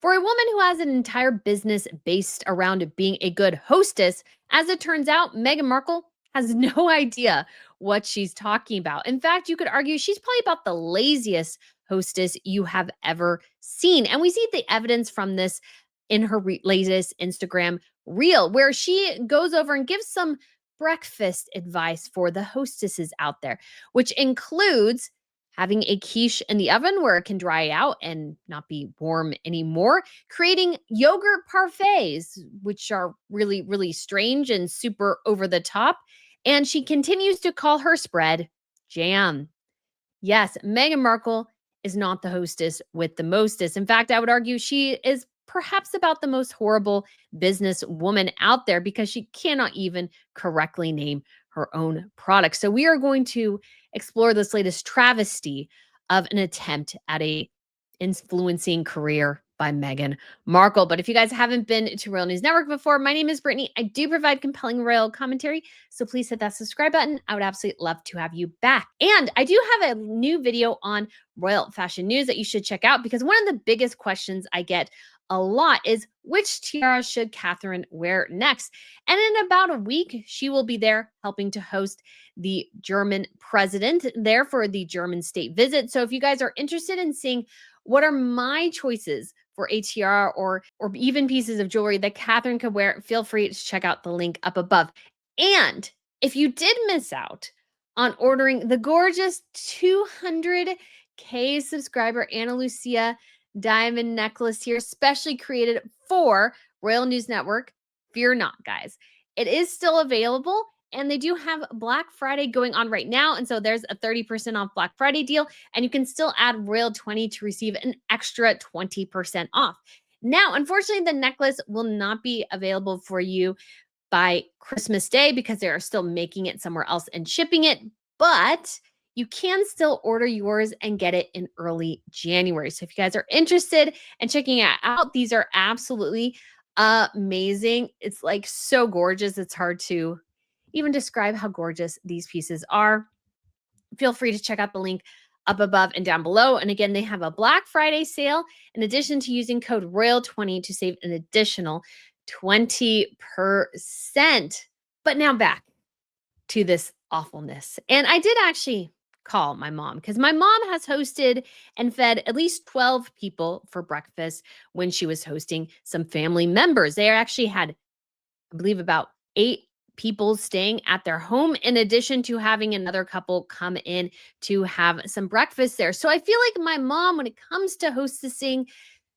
For a woman who has an entire business based around being a good hostess, as it turns out, Meghan Markle has no idea what she's talking about. In fact, you could argue she's probably about the laziest hostess you have ever seen. And we see the evidence from this in her latest Instagram reel, where she goes over and gives some breakfast advice for the hostesses out there, which includes having a quiche in the oven where it can dry out and not be warm anymore, creating yogurt parfaits, which are really, really strange and super over the top. And she continues to call her spread jam. Yes, Meghan Markle is not the hostess with the mostest. In fact, I would argue she is perhaps about the most horrible business woman out there because she cannot even correctly name her own product. So we are going to explore this latest travesty of an attempt at a influencing career by Meghan Markle. But if you guys haven't been to Royal News Network before, my name is Brittany. I do provide compelling royal commentary, so please hit that subscribe button. I would absolutely love to have you back. And I do have a new video on royal fashion news that you should check out because one of the biggest questions I get a lot is which tiara should Catherine wear next? And in about a week, she will be there helping to host the German president there for the German state visit. So if you guys are interested in seeing what are my choices for a tiara or even pieces of jewelry that Catherine could wear, feel free to check out the link up above. And if you did miss out on ordering the gorgeous 200K subscriber Ana Lucia diamond necklace here, specially created for Royal News Network, fear not, guys. It is still available. And they do have Black Friday going on right now. And so there's a 30% off Black Friday deal. And you can still add Royal 20 to receive an extra 20% off. Now, unfortunately, the necklace will not be available for you by Christmas Day because they are still making it somewhere else and shipping it. But you can still order yours and get it in early January. So if you guys are interested in checking it out, these are absolutely amazing. It's like so gorgeous. It's hard to even describe how gorgeous these pieces are. Feel free to check out the link up above and down below. And again, they have a Black Friday sale in addition to using code ROYAL20 to save an additional 20%. But now back to this awfulness. And I did actually call my mom because my mom has hosted and fed at least 12 people for breakfast when she was hosting some family members. They actually had, I believe, about 8 people staying at their home, in addition to having another couple come in to have some breakfast there. So I feel like my mom, when it comes to hostessing,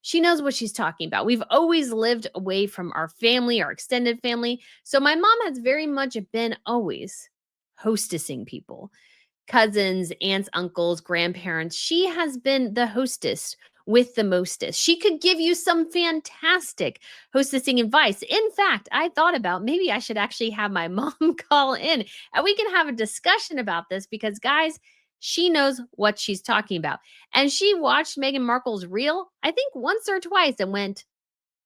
she knows what she's talking about. We've always lived away from our family, our extended family. So my mom has very much been always hostessing people, cousins, aunts, uncles, grandparents. She has been the hostess with the mostest. She could give you some fantastic hostessing advice. In fact, I thought about maybe I should actually have my mom call in and we can have a discussion about this because, guys, she knows what she's talking about. And she watched Meghan Markle's reel, I think once or twice, and went,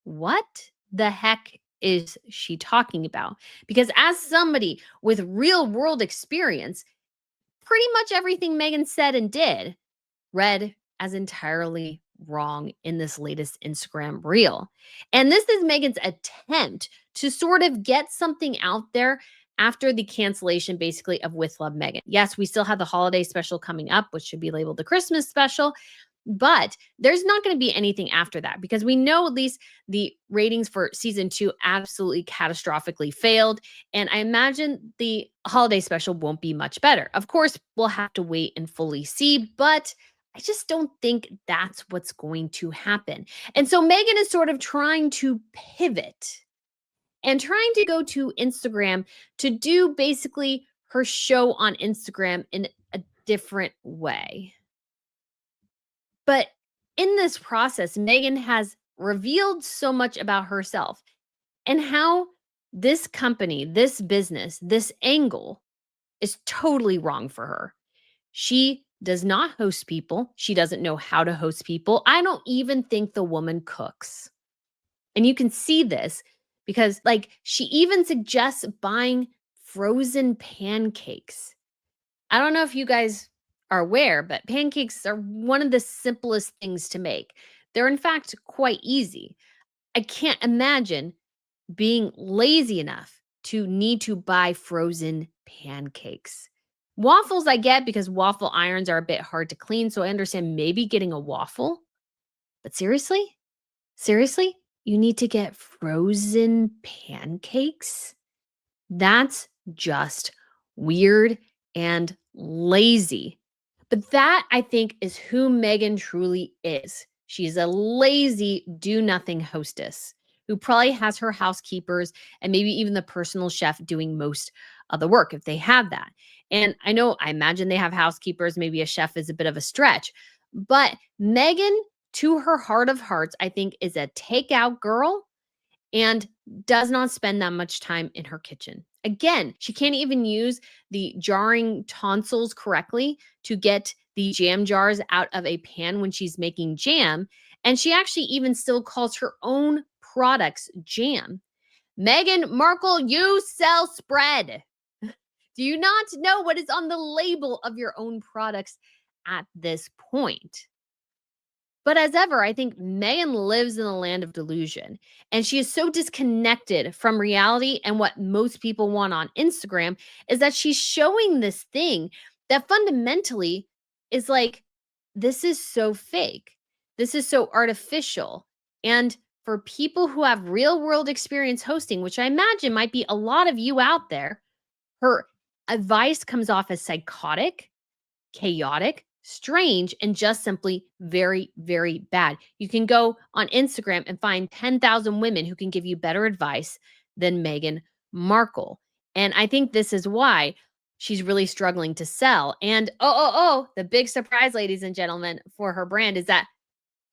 what the heck is she talking about? Because as somebody with real world experience, pretty much everything Meghan said and did read as entirely wrong in this latest Instagram reel. And this is Meghan's attempt to sort of get something out there after the cancellation, basically, of With Love Meghan. Yes, we still have the holiday special coming up, which should be labeled the Christmas special. But there's not going to be anything after that because we know at least the ratings for season 2 absolutely catastrophically failed. And I imagine the holiday special won't be much better. Of course, we'll have to wait and fully see, but I just don't think that's what's going to happen. And so Meghan is sort of trying to pivot and trying to go to Instagram to do basically her show on Instagram in a different way. But in this process, Meghan has revealed so much about herself and how this company, this business, this angle is totally wrong for her. She does not host people. She doesn't know how to host people. I don't even think the woman cooks. And you can see this because, like, she even suggests buying frozen pancakes. I don't know if you guys are aware, but pancakes are one of the simplest things to make. They're in fact quite easy. I can't imagine being lazy enough to need to buy frozen pancakes. Waffles I get because waffle irons are a bit hard to clean, so I understand maybe getting a waffle. But seriously? Seriously? You need to get frozen pancakes? That's just weird and lazy. But that, I think, is who Meghan truly is. She's a lazy, do nothing hostess who probably has her housekeepers and maybe even the personal chef doing most of the work if they have that. And I imagine they have housekeepers. Maybe a chef is a bit of a stretch. But Meghan, to her heart of hearts, I think is a takeout girl and does not spend that much time in her kitchen. Again, she can't even use the jarring tonsils correctly to get the jam jars out of a pan when she's making jam. And she actually even still calls her own products jam. Meghan Markle, you sell spread. Do you not know what is on the label of your own products at this point? But as ever, I think Meghan lives in the land of delusion. And she is so disconnected from reality and what most people want on Instagram is that she's showing this thing that fundamentally is like, this is so fake. This is so artificial. And for people who have real world experience hosting, which I imagine might be a lot of you out there, her advice comes off as psychotic, chaotic, strange, and just simply very, very bad. You can go on Instagram and find 10,000 women who can give you better advice than Meghan Markle. And I think this is why she's really struggling to sell. And the big surprise, ladies and gentlemen, for her brand is that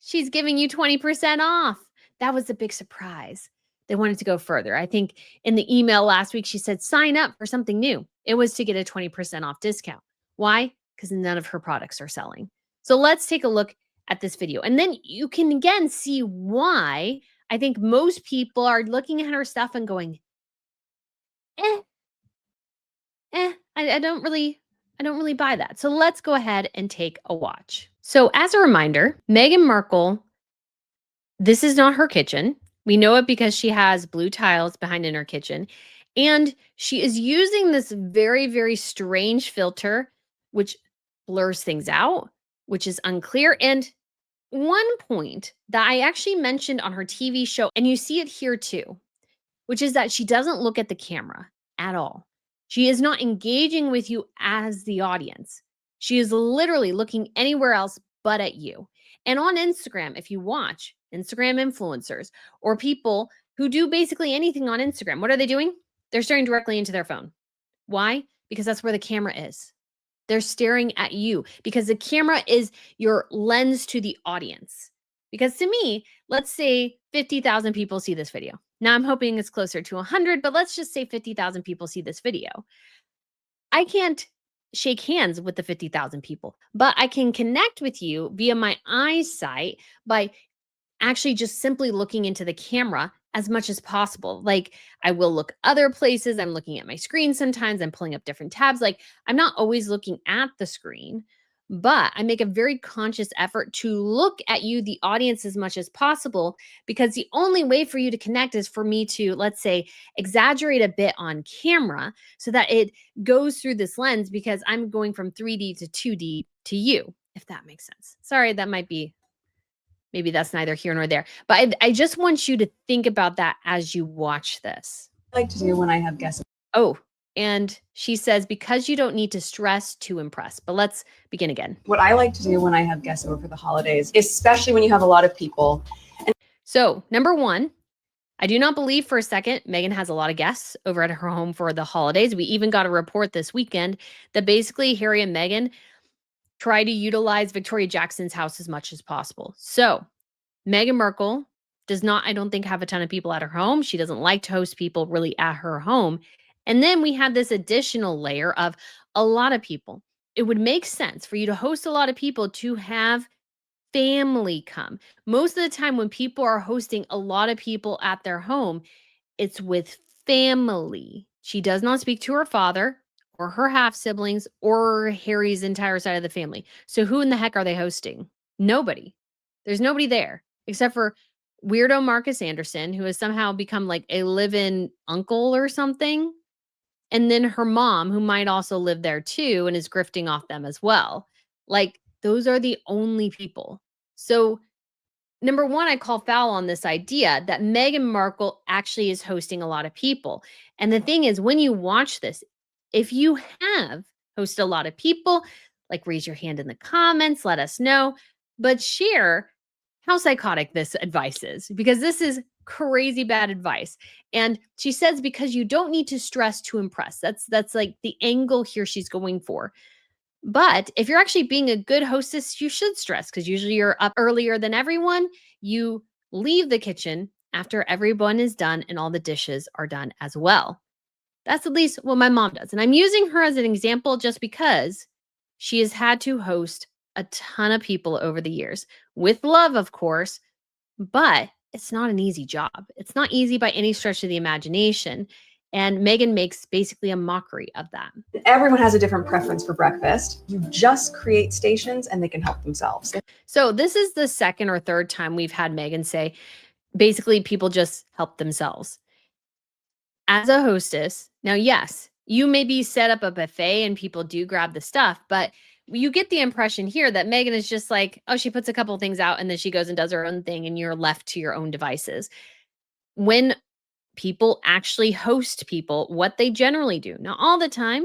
she's giving you 20% off. That was a big surprise. They wanted to go further. I think in the email last week, she said, sign up for something new. It was to get a 20% off discount. Why? Because none of her products are selling. So let's take a look at this video. And then you can again see why I think most people are looking at her stuff and going, eh, I don't really buy that. So let's go ahead and take a watch. So as a reminder, Meghan Markle, this is not her kitchen. We know it because she has blue tiles behind in her kitchen. And she is using this very, very strange filter, which blurs things out, which is unclear. And one point that I actually mentioned on her TV show, and you see it here too, which is that she doesn't look at the camera at all. She is not engaging with you as the audience. She is literally looking anywhere else but at you. And on Instagram, if you watch Instagram influencers or people who do basically anything on Instagram, what are they doing? They're staring directly into their phone. Why? Because that's where the camera is. They're staring at you because the camera is your lens to the audience. Because to me, let's say 50,000 people see this video. Now I'm hoping it's closer to 100, but let's just say 50,000 people see this video. I can't shake hands with the 50,000 people, but I can connect with you via my eyesight by actually just simply looking into the camera as much as possible. Like I will look other places. I'm looking at my screen sometimes. I'm pulling up different tabs. Like I'm not always looking at the screen, but I make a very conscious effort to look at you, the audience, as much as possible, because the only way for you to connect is for me to, let's say, exaggerate a bit on camera so that it goes through this lens because I'm going from 3D to 2D to you, if that makes sense. Sorry, that might be maybe that's neither here nor there. But I just want you to think about that as you watch this. I like to do when I have guests. Oh, and she says, because you don't need to stress to impress. But let's begin again. What I like to do when I have guests over for the holidays, especially when you have a lot of people. So, number one, I do not believe for a second Meghan has a lot of guests over at her home for the holidays. We even got a report this weekend that basically Harry and Meghan try to utilize Victoria Jackson's house as much as possible. So Meghan Markle does not, I don't think, have a ton of people at her home. She doesn't like to host people really at her home. And then we had this additional layer of a lot of people. It would make sense for you to host a lot of people to have family come. Most of the time when people are hosting a lot of people at their home, it's with family. She does not speak to her father or her half siblings or Harry's entire side of the family. So who in the heck are they hosting? Nobody. There's nobody there. except for weirdo Marcus Anderson, who has somehow become like a live-in uncle or something. And then her mom, who might also live there too and is grifting off them as well. Like, those are the only people. So, number one, I call foul on this idea that Meghan Markle actually is hosting a lot of people. And the thing is, when you watch this, if you have hosted a lot of people, like raise your hand in the comments, let us know, but share how psychotic this advice is, because this is crazy bad advice. And she says, because you don't need to stress to impress. That's like the angle here she's going for. But if you're actually being a good hostess, you should stress, because usually you're up earlier than everyone. You leave the kitchen after everyone is done and all the dishes are done as well. That's at least what my mom does. And I'm using her as an example just because she has had to host a ton of people over the years, with love, of course, but it's not an easy job. It's not easy by any stretch of the imagination. And Meghan makes basically a mockery of that. Everyone has a different preference for breakfast. You just create stations and they can help themselves. So this is the second or third time we've had Meghan say, basically, people just help themselves. As a hostess, now, yes, you maybe set up a buffet and people do grab the stuff, but you get the impression here that Meghan is just like, oh, she puts a couple things out and then she goes and does her own thing and you're left to your own devices. When people actually host people, what they generally do, not all the time,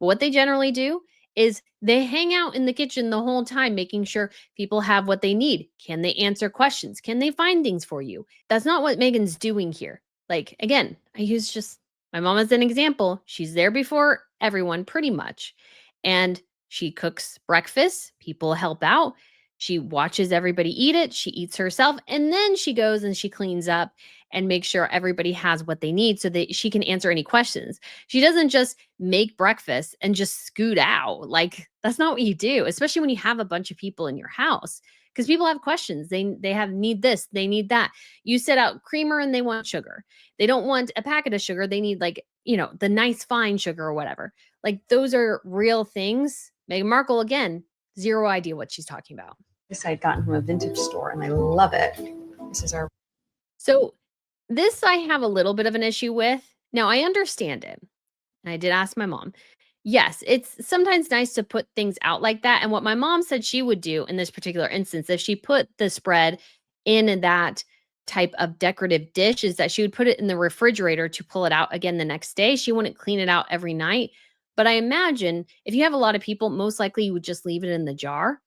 but what they generally do is they hang out in the kitchen the whole time, making sure people have what they need. Can they answer questions? Can they find things for you? That's not what Meghan's doing here. Like, again, I use just my mom as an example. She's there before everyone, pretty much. And she cooks breakfast. People help out. She watches everybody eat it. She eats herself. And then she goes and she cleans up and makes sure everybody has what they need so that she can answer any questions. She doesn't just make breakfast and just scoot out. Like, that's not what you do, especially when you have a bunch of people in your house, because people have questions. They have need this, they need that. You set out creamer and they want sugar. They don't want a packet of sugar. They need, like, the nice fine sugar or whatever. Like, those are real things. Meghan Markle, again, zero idea what she's talking about. This I had gotten from a vintage store and I love it. This is our. So this I have a little bit of an issue with. Now, I understand it. And I did ask my mom. Yes, it's sometimes nice to put things out like that. And what my mom said she would do in this particular instance, if she put the spread in that type of decorative dish, is that she would put it in the refrigerator to pull it out again the next day. She wouldn't clean it out every night. But I imagine if you have a lot of people, most likely you would just leave it in the jar,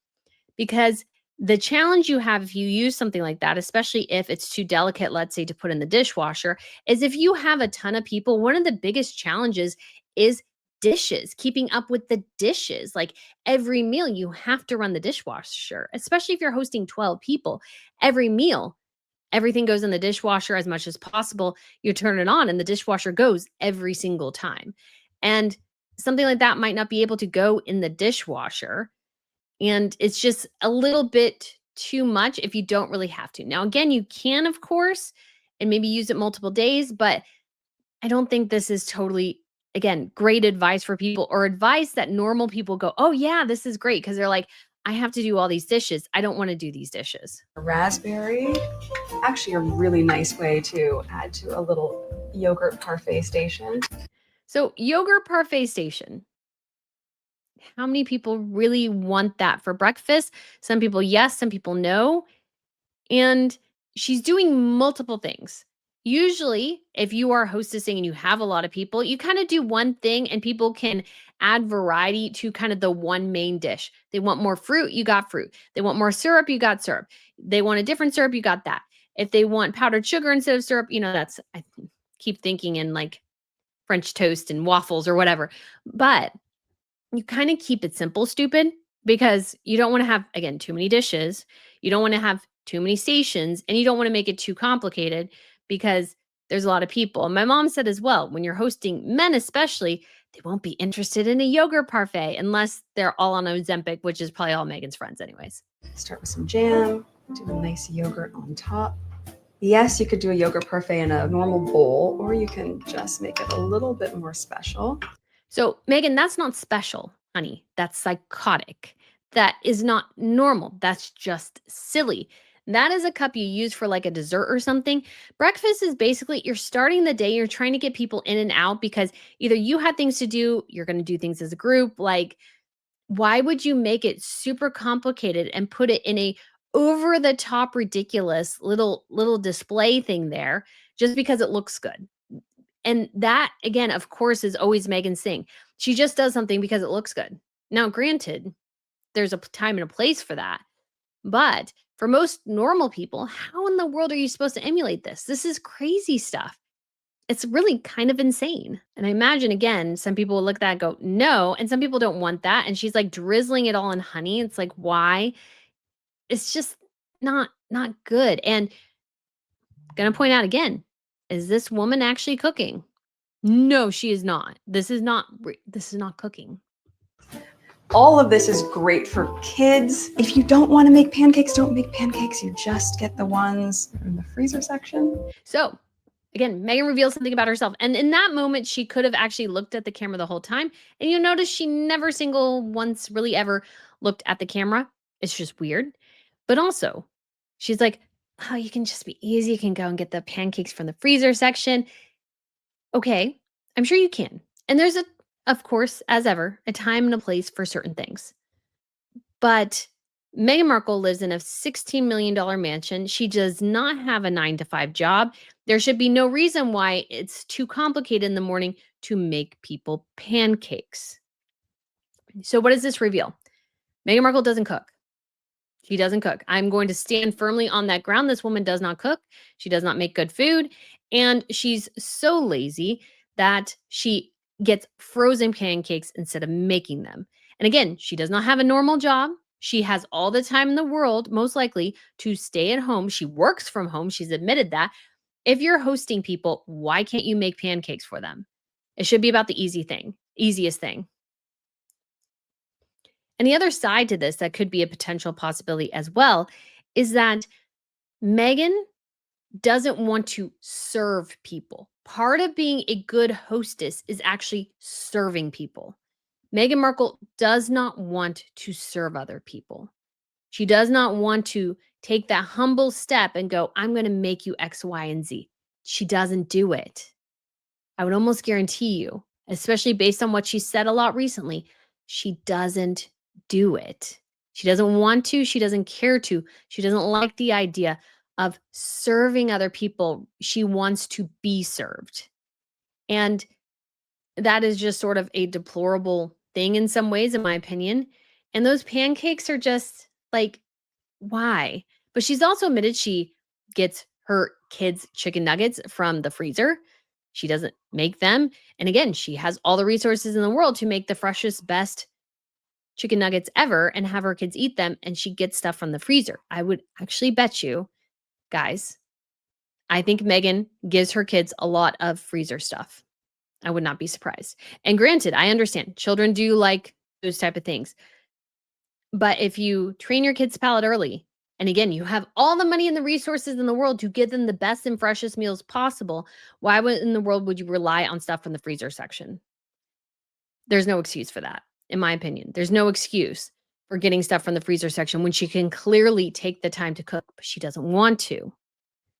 because the challenge you have if you use something like that, especially if it's too delicate, let's say, to put in the dishwasher, is if you have a ton of people, one of the biggest challenges is dishes, keeping up with the dishes. Like, every meal, you have to run the dishwasher, especially if you're hosting 12 people. Every meal, everything goes in the dishwasher as much as possible. You turn it on and the dishwasher goes every single time. And something like that might not be able to go in the dishwasher. And it's just a little bit too much if you don't really have to. Now, again, you can, of course, and maybe use it multiple days, but I don't think this is totally, again, great advice for people, or advice that normal people go, oh, yeah, this is great. Because they're like, I have to do all these dishes. I don't want to do these dishes. Raspberry, actually a really nice way to add to a little yogurt parfait station. So, yogurt parfait station. How many people really want that for breakfast? Some people, yes, some people, no. And she's doing multiple things. Usually, if you are hostessing and you have a lot of people, you kind of do one thing and people can add variety to kind of the one main dish. They want more fruit, you got fruit. They want more syrup, you got syrup. They want a different syrup, you got that. If they want powdered sugar instead of syrup, that's, I keep thinking in like French toast and waffles or whatever. But you kind of keep it simple, stupid, because you don't want to have, again, too many dishes. You don't want to have too many stations, and you don't want to make it too complicated because there's a lot of people. And my mom said as well, when you're hosting men, especially, they won't be interested in a yogurt parfait unless they're all on Ozempic, which is probably all Meghan's friends anyways. Start with some jam, do a nice yogurt on top. Yes, you could do a yogurt parfait in a normal bowl, or you can just make it a little bit more special. So, Meghan, that's not special, honey. That's psychotic. That is not normal. That's just silly. That is a cup you use for like a dessert or something. Breakfast is basically you're starting the day, you're trying to get people in and out because either you had things to do, you're going to do things as a group. Like, why would you make it super complicated and put it in a over the top ridiculous little display thing there just because it looks good? And that again, of course, is always Megan's thing. She just does something because it looks good. Now, granted, there's a time and a place for that. But for most normal people, how in the world are you supposed to emulate this? This is crazy stuff. It's really kind of insane. And I imagine, again, some people will look at that and go, no. And some people don't want that. And she's like drizzling it all in honey. It's like, why? It's just not good. And gonna point out again, is this woman actually cooking? No, she is not. This is not cooking. All of this is great for kids. If you don't want to make pancakes, don't make pancakes. You just get the ones in the freezer section. So again, Meghan reveals something about herself. And in that moment, she could have actually looked at the camera the whole time. And you notice she never once really ever looked at the camera. It's just weird. But also, she's like, oh, you can just be easy. You can go and get the pancakes from the freezer section. Okay, I'm sure you can. And there's of course, as ever, a time and a place for certain things. But Meghan Markle lives in a $16 million mansion. She does not have a 9 to 5 job. There should be no reason why it's too complicated in the morning to make people pancakes. So, what does this reveal? Meghan Markle doesn't cook. She doesn't cook. I'm going to stand firmly on that ground. This woman does not cook. She does not make good food. And she's so lazy that she gets frozen pancakes instead of making them. And again, she does not have a normal job. She has all the time in the world, most likely, to stay at home. She works from home. She's admitted that. If you're hosting people, why can't you make pancakes for them? It should be about the easiest thing. And the other side to this that could be a potential possibility as well is that Meghan doesn't want to serve people. Part of being a good hostess is actually serving people. Meghan Markle does not want to serve other people. She does not want to take that humble step and go, I'm going to make you X, Y, and Z. She doesn't do it. I would almost guarantee you, especially based on what she said a lot recently, she doesn't do it. She doesn't want to. She doesn't care to. She doesn't like the idea of serving other people. She wants to be served. And that is just sort of a deplorable thing in some ways, in my opinion. And those pancakes are just like, why? But she's also admitted she gets her kids' chicken nuggets from the freezer. She doesn't make them. And again, she has all the resources in the world to make the freshest, best chicken nuggets ever and have her kids eat them. And she gets stuff from the freezer. I would actually bet you, guys, I think Meghan gives her kids a lot of freezer stuff. I would not be surprised. And granted, I understand children do like those type of things. But if you train your kids' palate early, and again, you have all the money and the resources in the world to give them the best and freshest meals possible, why in the world would you rely on stuff from the freezer section? There's no excuse for that, in my opinion. There's no excuse for getting stuff from the freezer section when she can clearly take the time to cook, but she doesn't want to.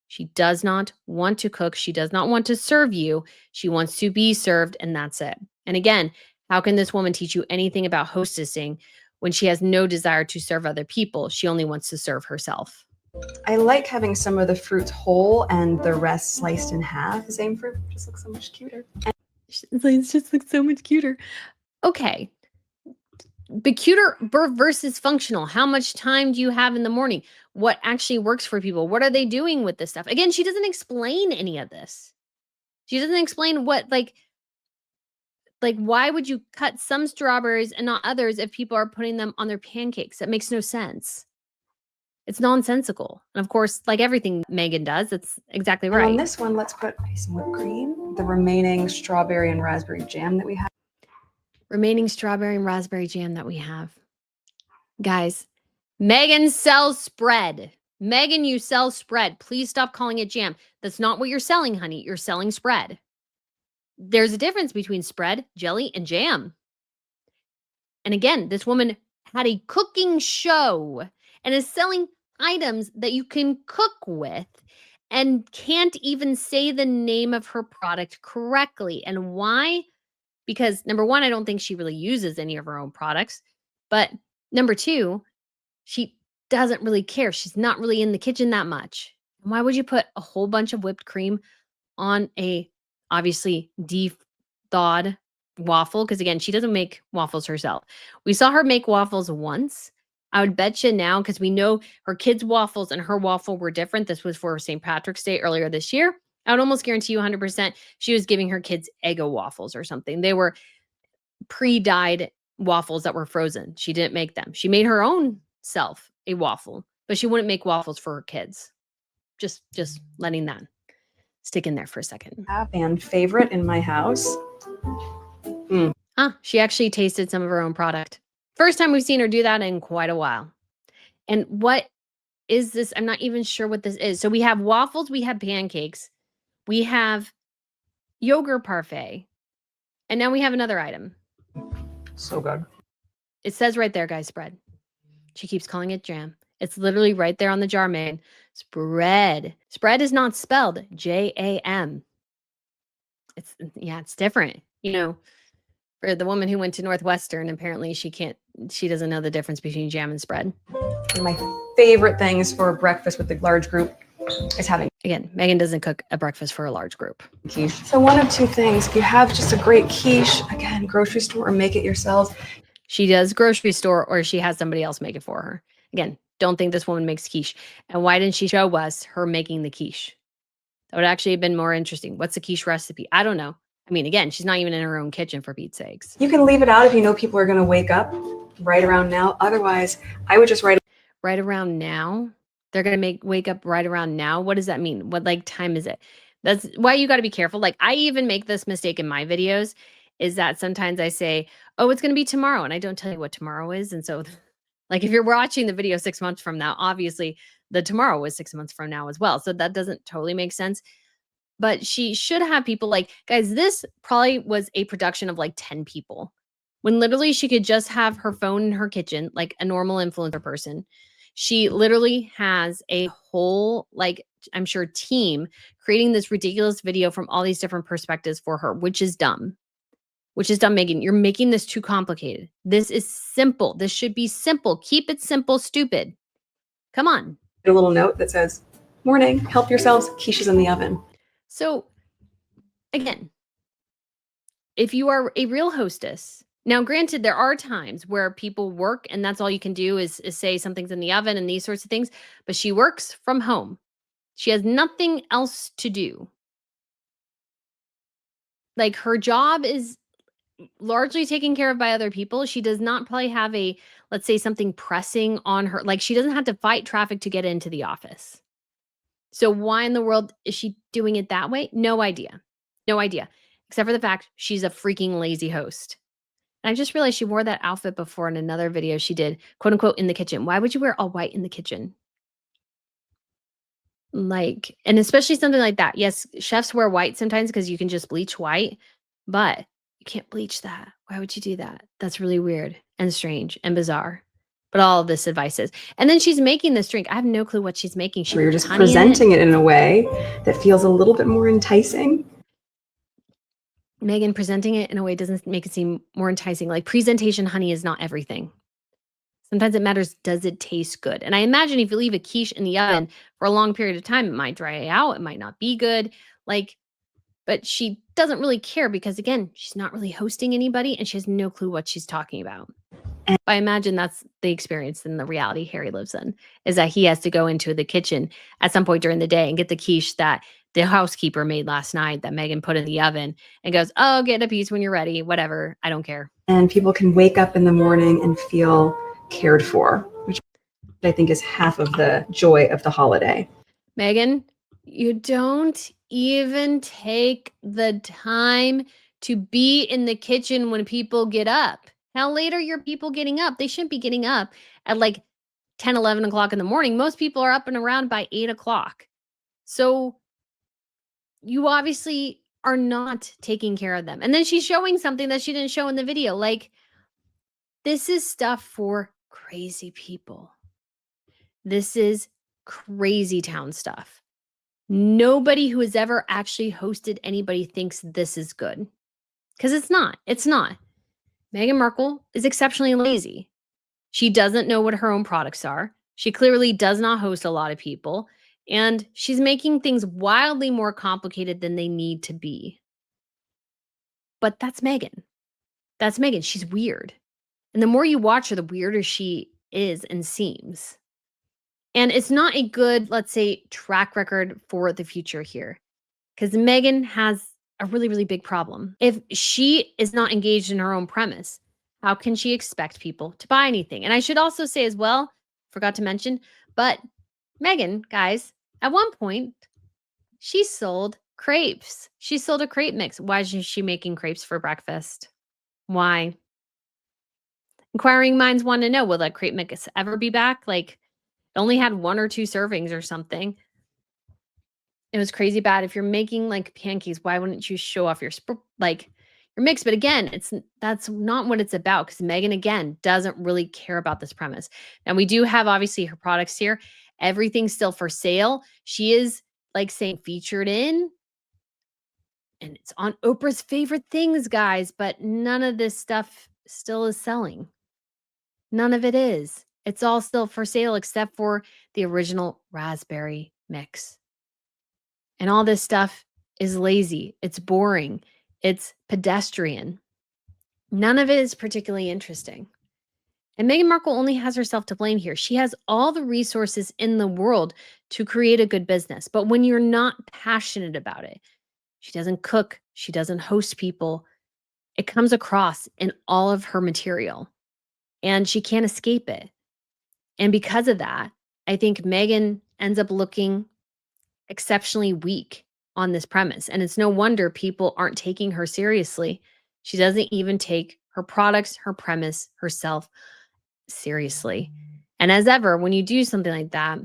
She does not want to cook. She does not want to serve you. She wants to be served, and that's it. And again, how can this woman teach you anything about hostessing when she has no desire to serve other people? She only wants to serve herself. I like having some of the fruits whole and the rest sliced in half. The same fruit just looks so much cuter. It just looks so much cuter. Okay. But cuter versus functional. How much time do you have in the morning? What actually works for people? What are they doing with this stuff? Again, she doesn't explain any of this. She doesn't explain what, like why would you cut some strawberries and not others if people are putting them on their pancakes? That makes no sense. It's nonsensical. And of course, like everything Meghan does, it's exactly right. And on this one, let's put some whipped cream, the remaining strawberry and raspberry jam that we have. Guys, Meghan sells spread. Meghan, you sell spread. Please stop calling it jam. That's not what you're selling, honey. You're selling spread. There's a difference between spread, jelly, and jam. And again, this woman had a cooking show and is selling items that you can cook with and can't even say the name of her product correctly. And why? Because number one, I don't think she really uses any of her own products. But number two, she doesn't really care. She's not really in the kitchen that much. Why would you put a whole bunch of whipped cream on a obviously thawed waffle? Because again, she doesn't make waffles herself. We saw her make waffles once. I would bet you now, because we know her kids' waffles and her waffle were different. This was for St. Patrick's Day earlier this year. I would almost guarantee you 100% she was giving her kids Eggo waffles or something. They were pre-dyed waffles that were frozen. She didn't make them. She made her own self a waffle, but she wouldn't make waffles for her kids. Just letting that stick in there for a second. And favorite in my house. She actually tasted some of her own product. First time we've seen her do that in quite a while. And what is this? I'm not even sure what this is. So we have waffles, we have pancakes, we have yogurt parfait, and now we have another item. So good. It says right there, guys, spread. She keeps calling it jam. It's literally right there on the jar, man. Spread. Spread is not spelled Jam. It's different. You know, for the woman who went to Northwestern, apparently she doesn't know the difference between jam and spread. One of my favorite things for breakfast with the large group is having. Again, Meghan doesn't cook a breakfast for a large group. Quiche. So one of two things. If you have just a great quiche, again, grocery store or make it yourselves. She does grocery store, or she has somebody else make it for her. Again, don't think this woman makes quiche. And why didn't she show us her making the quiche? That would actually have been more interesting. What's the quiche recipe? I don't know. I mean, again, she's not even in her own kitchen, for Pete's sakes. You can leave it out if you know people are going to wake up right around now. Otherwise, I would just write right around now. They're going to wake up right around now. What does that mean? What time is it? That's why you got to be careful. Like, I even make this mistake in my videos, is that sometimes I say, oh, it's going to be tomorrow, and I don't tell you what tomorrow is. And so like, if you're watching the video 6 months from now, obviously the tomorrow was 6 months from now as well. So that doesn't totally make sense. But she should have people like, guys, this probably was a production of like 10 people, when literally she could just have her phone in her kitchen, like a normal influencer person. She literally has a whole, like, I'm sure, team creating this ridiculous video from all these different perspectives for her, which is dumb. Which is dumb, Meghan. You're making this too complicated. This is simple. This should be simple. Keep it simple, stupid. Come on. a little note that says, "Morning, help yourselves, quiche is in the oven." So, again, if you are a real hostess, now granted, there are times where people work and that's all you can do is say something's in the oven and these sorts of things, but she works from home. She has nothing else to do. Like, her job is largely taken care of by other people. She does not probably have let's say, something pressing on her. Like, she doesn't have to fight traffic to get into the office. So why in the world is she doing it that way? No idea. No idea. Except for the fact she's a freaking lazy host. And I just realized she wore that outfit before in another video she did, quote unquote, in the kitchen. Why would you wear all white in the kitchen? Like, and especially something like that. Yes, chefs wear white sometimes because you can just bleach white, but you can't bleach that. Why would you do that? That's really weird and strange and bizarre. But all of this advice is. And then she's making this drink. I have no clue what she's making. You're just presenting it in a way that feels a little bit more enticing. Meghan, presenting it in a way doesn't make it seem more enticing. Like, presentation, honey, is not everything. Sometimes it matters, does it taste good? And I imagine if you leave a quiche in the oven for a long period of time, it might dry out. It might not be good. Like, but she doesn't really care because, again, she's not really hosting anybody and she has no clue what she's talking about. I imagine that's the experience and the reality Harry lives in, is that he has to go into the kitchen at some point during the day and get the quiche that the housekeeper made last night that Meghan put in the oven and goes, oh, get a piece when you're ready. Whatever. I don't care. And people can wake up in the morning and feel cared for, which I think is half of the joy of the holiday. Meghan, you don't even take the time to be in the kitchen when people get up. How late are your people getting up? They shouldn't be getting up at like 10, 11 o'clock in the morning. Most people are up and around by 8 o'clock. So you obviously are not taking care of them. And then she's showing something that she didn't show in the video. Like, this is stuff for crazy people. This is crazy town stuff. Nobody who has ever actually hosted anybody thinks this is good. Because it's not. It's not. Meghan Markle is exceptionally lazy. She doesn't know what her own products are. She clearly does not host a lot of people. And she's making things wildly more complicated than they need to be. But that's Meghan. That's Meghan. She's weird. And the more you watch her, the weirder she is and seems. And it's not a good, let's say, track record for the future here. Because Meghan has a really, really big problem. If she is not engaged in her own premise, how can she expect people to buy anything? And I should also say as well, forgot to mention, but Meghan, guys, at one point, she sold crepes. She sold a crepe mix. Why is she making crepes for breakfast? Why? Inquiring minds want to know, will that crepe mix ever be back? Like, it only had 1 or 2 servings or something. It was crazy bad. If you're making, like, pancakes, why wouldn't you show off your your mix? But again, that's not what it's about, because Meghan, again, doesn't really care about this premise. And we do have, obviously, her products here. Everything's still for sale. She is, like, saying featured in, and it's on Oprah's favorite things, guys, but none of this stuff still is selling. None of it is. It's all still for sale except for the original raspberry mix. And all this stuff is lazy. It's boring. It's pedestrian. None of it is particularly interesting. And Meghan Markle only has herself to blame here. She has all the resources in the world to create a good business. But when you're not passionate about it, she doesn't cook, she doesn't host people, it comes across in all of her material. And she can't escape it. And because of that, I think Meghan ends up looking exceptionally weak on this premise. And it's no wonder people aren't taking her seriously. She doesn't even take her products, her premise, herself seriously. And as ever, when you do something like that,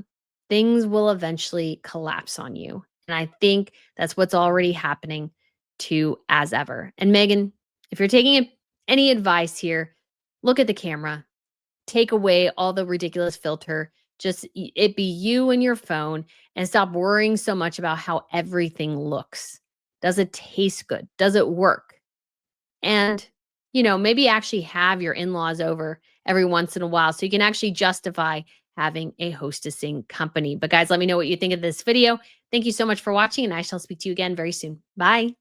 things will eventually collapse on you. And I think that's what's already happening to As Ever. And Meghan, if you're taking any advice here, look at the camera, take away all the ridiculous filter. Just it be you and your phone, and stop worrying so much about how everything looks. Does it taste good? Does it work? And, maybe actually have your in-laws over every once in a while so you can actually justify having a hostessing company. But guys, let me know what you think of this video. Thank you so much for watching, and I shall speak to you again very soon. Bye.